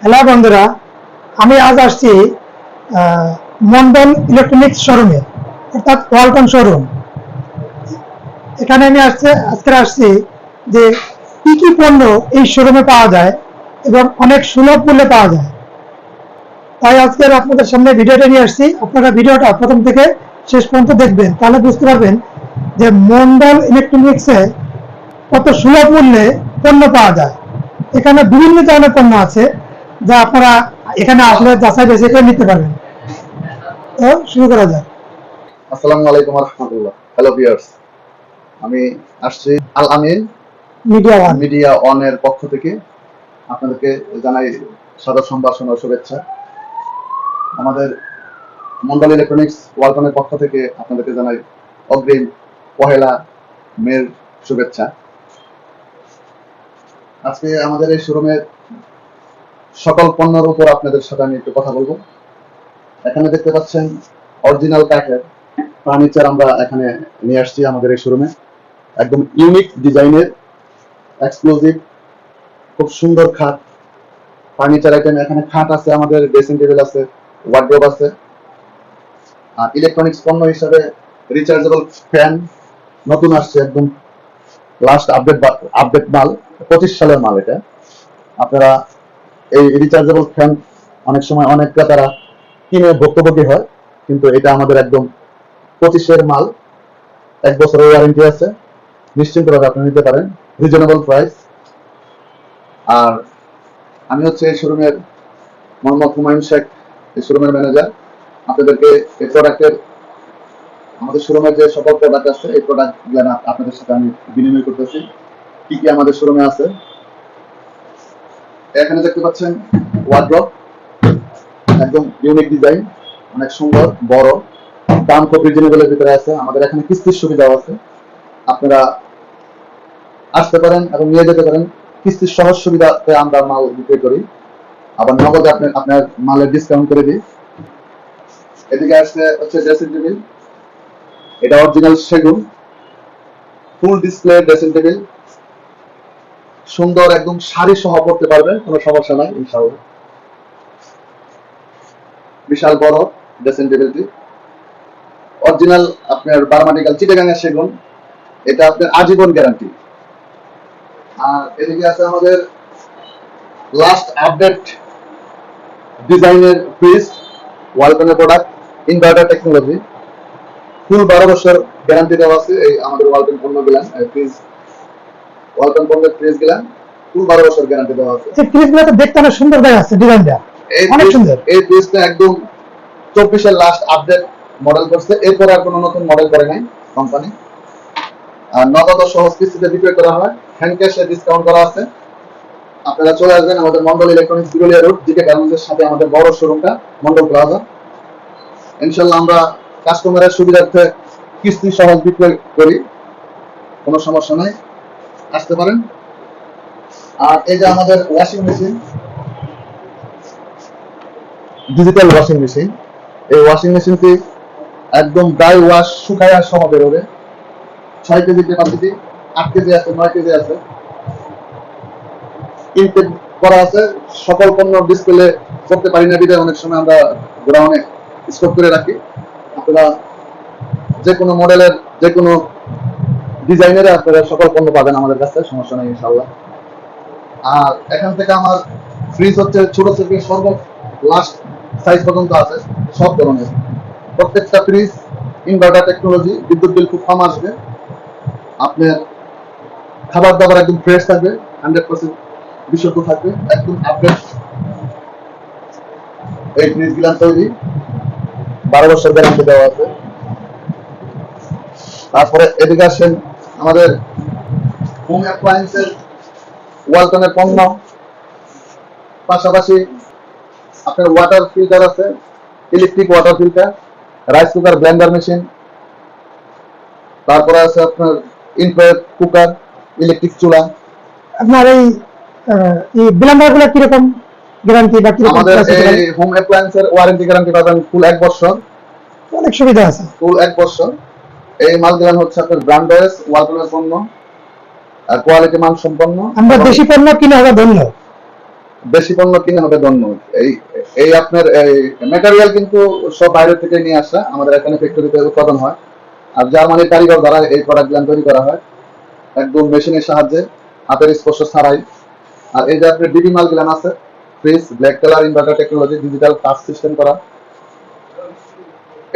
Hello বন্ধুরা, আমি আজ আসছি মন্ডল ইলেকট্রনিক্স শোরুমে, অর্থাৎ ওয়ালটন শোরুম। এখানে আমি আজকে আসছি যে কি কি পণ্য এই শোরুমে পাওয়া যায় এবং অনেক সুলভ মূল্যে পাওয়া যায়। তাই আজকে আপনাদের সামনে ভিডিওটা নিয়ে আসছি। আপনারা ভিডিওটা প্রথম থেকে শেষ পর্যন্ত দেখবেন, তাহলে বুঝতে পারবেন যে মন্ডল ইলেকট্রনিক্সে কত সুলভ মূল্যে পণ্য পাওয়া যায়। এখানে বিভিন্ন ধরনের পণ্য আছে যা আপনারা এখানে আসলে যাচাই বাছাই করে নিতে পারবেন। তো শুরু করা যাক। আসসালামু আলাইকুম রাহমাতুল্লাহ। হ্যালো ভিউয়ার্স, আমি আসছি আল আমিন মিডিয়া অন এর পক্ষ থেকে আপনাদেরকে জানাই সাদর সম্ভাষণ ও শুভেচ্ছা। আমাদের মন্ডল ইলেকট্রনিক্স ওয়ালটনের পক্ষ থেকে আপনাদেরকে জানাই অগ্রিম পহেলা মের শুভেচ্ছা। আজকে আমাদের এই শোরুমের সকল পণ্যের উপর আপনাদের সাথে আমি একটু কথা বলবো। এখানে দেখতে পাচ্ছেন অরিজিনাল প্যাকের ফার্নিচার আমরা এখানে নিয়ে আসছি আমাদের এই শোরুমে। একদম ইউনিক ডিজাইনের এক্সক্লুসিভ খুব সুন্দর খাট ফার্নিচার আইটেম। এখানে খাট আছে, আমাদের ড্রেসিং টেবিল আছে, ওয়ার্ডরোব আছে। আর ইলেকট্রনিক্স পণ্য হিসাবে রিচার্জেবল ফ্যান নতুন আসছে, একদম লাস্ট আপডেট মাল, 25 সালের মাল এটা। আপনারা এই রিচার্জেবল ফ্যান অনেক সময় অনেক ক্রেতারা কিনে ভুক্তভোগী হয়, কিন্তু এটা আমাদের একদম 25-এর মাল, 1 বছরের ওয়ারেন্টি আছে, নিশ্চিন্তভাবে আপনি নিতে পারেন, রিজনেবল প্রাইস। আর আমি হচ্ছে এই শোরুমের মোহাম্মদ হুমায়ুন শেখ, এই শোরুমের ম্যানেজার। আপনাদেরকে এই প্রোডাক্টের, আমাদের শোরুমের যে সকল প্রোডাক্ট আছে এই প্রোডাক্ট আপনাদের সাথে আমি বিনিময় করতেছি কি কি আমাদের শোরুমে আছে। এখানে দেখতে পাচ্ছেন ওয়ার্ড্রপ, একদম ইউনিক ডিজাইন, অনেক সুন্দর, বড়, দাম খুব রিজনেবলের ভিতরে আছে। আমাদের এখানে কিস্তির সুবিধাও আছে, আপনারা আসতে পারেন এবং নিয়ে যেতে পারেন। কিস্তির সহজ সুবিধাতে আমরা মাল বিক্রি করি, আবার নগদে আপনার মালের ডিসকাউন্ট করে দিই। এদিকে আসছে হচ্ছে ড্রেসিং টেবিল, এটা অরিজিনাল সেগুন, ফুল ডিসপ্লে ড্রেসিং টেবিল, সুন্দর, একদম শাড়ি সহ পড়তে পারবেন, কোনো সমস্যা নাই ইনশাআল্লাহ। বিশাল বড় ড্রেসিং টেবিলটি, অরিজিনাল আপনার বারমাটিকাল চিটাগাঙ্গের সেগুন, এটা আপনার আজীবন গ্যারান্টি। আর এদিকে আছে আমাদের লাস্ট আপডেট ডিজাইনের ফ্রিজ, ওয়ালটনের প্রোডাক্ট, ইনভার্টার টেকনোলজি, ফুল 12 বছর গ্যারান্টি দেওয়া আছে। এই আমাদের ওয়ালটন পণ্য গেলাম ফ্রিজ, ওয়ালটন পণ্যের ফ্রিজ গেলাম ফুল 12 বছর গ্যারান্টি দেওয়া আছে। এই ফ্রিজগুলো তো দেখতে অনেক সুন্দর দেখা যাচ্ছে, ডিজাইনটা অনেক সুন্দর। এই ফ্রিজটা একদম 24-এর লাস্ট আপডেট মডেল করছে, এরপর আর কোনো নতুন মডেল করে নাই কোম্পানি। আর নগদ সহজ কিস্তিতে বিক্রয় করা হয়, হ্যান্ড ক্যাশে ডিসকাউন্ট করা আছে। আপনারা চলে আসবেন আমাদের Mondal electronics Birulia road, GK গার্মেন্টসের সাথে আমাদের বড় শোরুমটা মন্ডল প্লাজা। ইনশাআল্লাহ আমরা কাস্টমারের সুবিধার্থে কিস্তি সহজ বিক্রয় করি, কোনো সমস্যা নাই, আসতে পারেন। আর এই যে আমাদের washing machine, digital washing machine, এই ওয়াশিং মেশিনটি একদম ড্রাই ওয়াশ শুকায়া সহ বেরোবে। 6 কেজি ক্যাপাসিটি, 8 কেজি আছে, 9 কেজি আছে, ইনটেক করা আছে। সকল পণ্য ডিসপ্লে করতে পারি না বিধায় অনেক সময় আমরা গোডাউনে স্টক করে রাখি। আপনারা যে কোনো মডেলের, যে কোনো ডিজাইনের আপনারা সকল পণ্য পাবেন আমাদের কাছে, সমস্যা নেই ইনশাআল্লাহ। আর এখান থেকে আমার ফ্রিজ হচ্ছে ছোট থেকে সর্ব লাস্ট সাইজ পর্যন্ত আছে, সব ধরনের। প্রত্যেকটা ফ্রিজ ইনভার্টার টেকনোলজি, বিদ্যুৎ বিল খুব কম আসবে। আপনার খাবার দাবার একদম ফ্রেশ থাকবে, 100% বিশুদ্ধ থাকবে, একদম আপডেট। এই ফ্রিজ গুলান তৈরি, 12 বছর গ্যারান্টি দেওয়া আছে। তারপরে এদিকে আসেন আমাদের হোম অ্যাপ্লায়েন্সের ওয়ালটনের পণ্য, পাশাপাশি আপনার ওয়াটার ফিল্টার আছে, electric water filter, rice cooker, Blender machine, তারপরে আছে আপনার ইনফ্রারেড কুকার, ইলেকট্রিক চুলা। আপনার এই ব্লেন্ডার গুলো কিরকম গ্যারান্টি বা কিরকম? আমাদের এই হোম অ্যাপ্লায়েন্সের ওয়ারেন্টি গ্যারান্টি পাবেন ফুল 1 বছর, অনেক সুবিধা আছে, ফুল 1 বছর। এই মালগুলো হচ্ছে আপনার ব্র্যান্ডেড ওয়ালটনের পণ্য আর কোয়ালিটি মান সম্পন্ন। আমরা দেশি পণ্য কিনে আমরা ধন্য। বেশি পণ্য কিনে হবে ধন্য। এই এই আপনার এই ম্যাটেরিয়াল কিন্তু সব বাইরে থেকে নিয়ে আসা, আমাদের এখানে ফ্যাক্টরিতে উৎপাদন হয়। আর জার্মানির কারিগর দ্বারা এই প্রোডাক্টগুলো তৈরি করা হয় একদম মেশিনের সাহায্যে, হাতের স্পর্শ ছাড়াই। আর এই যে আপনার ডিবি মালগুলো আছে, fridge, black colour inverter technology, digital touch system করা,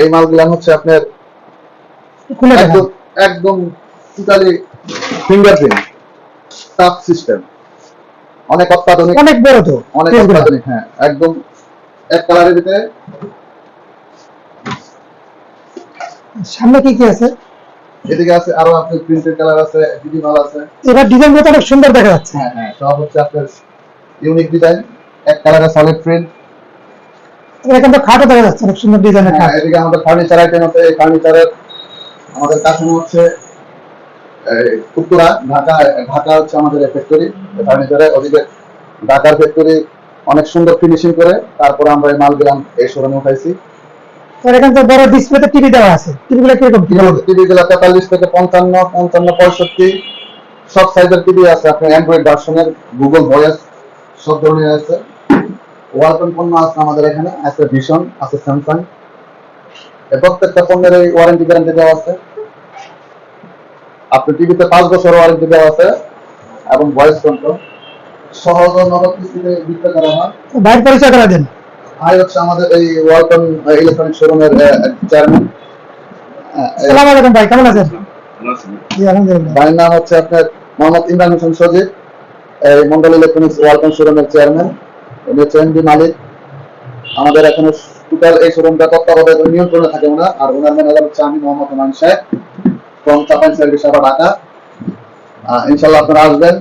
এই মালগুলো হচ্ছে আপনার খুলে দেখান। একদম একদম টোটালি ফিঙ্গারপ্রিন্ট টাচ সিস্টেম, অনেক অত্যাধুনিক, অনেক বড় তো অনেক ফ্রিজগুলো। অত্যাধুনিক। হ্যাঁ, একদম এক কালারের ভিতরে। সামনে কি কি আছে? এদিকে আছে আরো আপনার প্রিন্টেড কালার আছে, ডিবি মাল আছে। এবার ডিজাইন গুলো অনেক সুন্দর দেখা যাচ্ছে। হ্যাঁ হ্যাঁ, সব হচ্ছে আপনার ইউনিক ডিজাইন, এক কালারের সলিড প্রিন্ট। এখানে তো খাটও দেখা যাচ্ছে, অনেক সুন্দর ডিজাইনের হ্যাঁ, খাট। এদিকে আমাদের ফার্নিচার আইটেম আছে। এই ফার্নিচারের আমাদের কাঠামো হচ্ছে উত্তরা, ঢাকা। ঢাকা হচ্ছে আমাদের ফ্যাক্টরি ফার্নিচারের। ওদিকে ঢাকার ফ্যাক্টরি অনেক সুন্দর ফিনিশিং করে তারপরে আমরা এই মালগুলো এই শোরুমে উঠাইছি। আর এখানে তো বড় ডিসপ্লেতে টিভি দেওয়া আছে। টিভিগুলো কিরকম? টিভি গুলো 43 থেকে 55, 55, 65 সব সাইজের টিভি আছে। আপনার অ্যান্ড্রয়েড ভার্সনের, গুগল ভয়েস সব ধরনের আছে। ওয়ালটন পণ্য আছে আমাদের এখানে, আছে ভিশন, আছে স্যামসাং। প্রত্যেকটা পণ্যের এই ওয়ারেন্টি গ্যারান্টি দেওয়া আছে। আপনার টিভিতে 5 বছর ওয়ারেন্টি দেওয়া আছে এবং ভয়েস কন্ট্রোল। সহজ ও নগদ কিস্তিতে বিক্রি করা হয়। বাইরে পরিচয় করে দেন। ভাই হচ্ছে আমাদের এই ওয়ালটন ইলেকট্রনিক শোরুমের চেয়ারম্যান। আসসালামু আলাইকুম ভাই, কেমন আছেন? জি আলহামদুলিল্লাহ। ভাইয়ের নাম হচ্ছে আপনার মোহাম্মদ ইমরান হোসেন সজীব, এই মন্ডল ইলেকট্রনিক্স ওয়ালটন শোরুমের চেয়ারম্যান, উনি হচ্ছে এমডি মালিক। আমাদের এখানে টোটাল এই শোরুমটা তত্ত্বাবধায়ক নিয়ন্ত্রণে থাকে ওনার, আর ওনার ম্যানেজার হচ্ছে আমি, মোহাম্মদ হুমায়ুন সাহেব, ফ্রম চাপাই সার্ভিস আবার ঢাকা। ইনশাল্লাহ আপনারা আসবেন।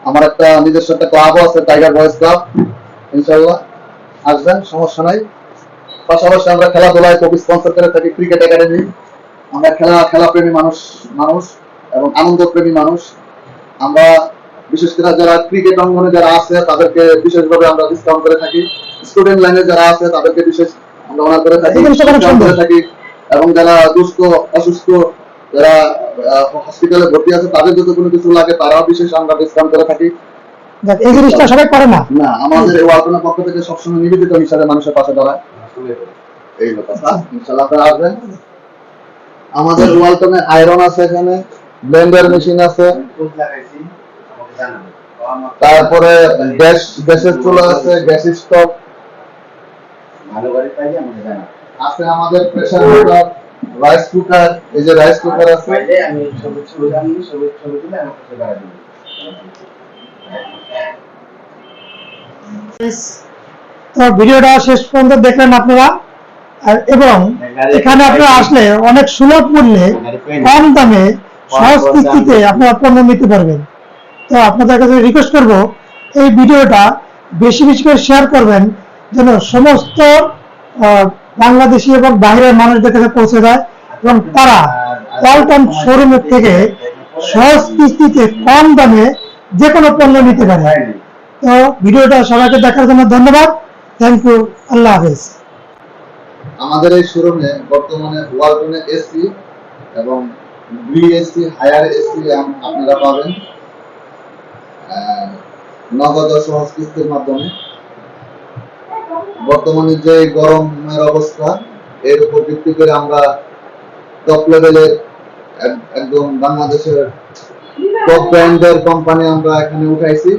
আমার একটা নিজস্ব একটা ক্লাবও আছে, টাইগার বয়েজ ক্লাব। ইনশাল্লাহ আসবেন, সমস্যা নাই। পাশাপাশি আমরা খেলাধুলায় খুব স্পন্সর করে থাকি, ক্রিকেট একাডেমি। আমরা খেলাপ্রেমী মানুষ এবং আনন্দ প্রেমী মানুষ। আমরা বিশেষ করে যারা ক্রিকেট অঙ্গনে যারা আছে তাদেরকে বিশেষভাবে আমরা ডিসকাউন্ট করে থাকি। স্টুডেন্ট লাইনে যারা আছে তাদেরকে বিশেষ আমরা অনার করে থাকি, এবং যারা দুস্থ অসুস্থ, যারা হসপিটালে ভর্তি আছে, তাদের যদি কোনো কিছু লাগে তারাও বিশেষ আমরা ডিসকাউন্ট করে থাকি। এই জিনিসটা সবাই করে না। না, আমাদের এই ওয়ালটনের পক্ষ থেকে সবসময় নিবেদিত হিসাবে মানুষের পাশে দাঁড়ায়। এই ব্যাপারটা ইনশাআল্লাহ আপনারা আসবেন। আমাদের ওয়ালটনে আয়রন আছে, এখানে ব্লেন্ডার মেশিন আছে, তারপরে গ্যাসের চুলা আছে, গ্যাস স্টোভ আছে, আমাদের প্রেসার কুকার, রাইস কুকার, এই যে রাইস কুকার আছে। তো ভিডিওটা শেষ পর্যন্ত দেখলেন আপনারা, এবং এখানে আপনারা আসলে অনেক সুলভ মূল্যে, কম দামে, সহজ কিস্তিতে আপনারা পণ্য নিতে পারবেন। তো আপনাদের কাছে রিকোয়েস্ট করব, এই ভিডিওটা বেশি বেশি করে শেয়ার করবেন, যেন সমস্ত বাংলাদেশি এবং বাইরের মানুষদের কাছে পৌঁছে যায়, এবং তারা ওয়ালটন শোরুমের থেকে সহজ কিস্তিতে কম দামে যে কোনো পণ্য নিতে পারে। তো ভিডিওটা সবাইকে দেখার জন্য ধন্যবাদ। Thank you. আল্লাহ হাফেজ। আমাদের এই শোরুমে বর্তমানে ওয়ালটনে এসি এবং বিএসসি হায়ার এসি আপনারা পাবেন নগদ ও সহজ কিস্তির মাধ্যমে। বর্তমানে যে গরমের অবস্থা, এর উপর ভিত্তি করে আমরা টপ লেভেলের একদম বাংলাদেশের টপ ব্র্যান্ডের কোম্পানি আমরা এখানে উঠাইছি।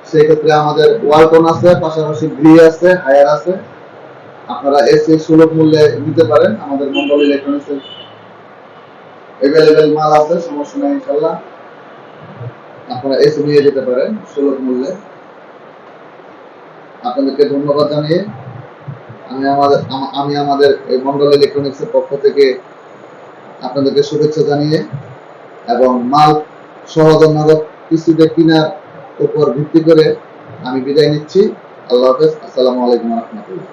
সেই ক্ষেত্রে আমাদের ওয়ালটন আছে, পাশাপাশি গ্রি আছে, হায়ার আছে। আপনারা এসি সুলভ মূল্যে নিতে পারেন। আমাদের মন্ডল ইলেকট্রনিক্স এভেলেবেল মাল আছে, সমস্যা নেই ইনশাল্লাহ। আপনারা এসি নিয়ে যেতে পারেন সুলভ মূল্যে। আপনাদেরকে ধন্যবাদ জানিয়ে আমি আমাদের এই মন্ডল ইলেকট্রনিক্স এর পক্ষ থেকে আপনাদেরকে শুভেচ্ছা জানিয়ে এবং মাল সহজ ও নগদ কিস্তিতে কেনার উপর ভিত্তি করে আমি বিদায় নিচ্ছি। আল্লাহ হাফেজ। আসসালামু আলাইকুম ওয়া রাহমাতুল্লাহ।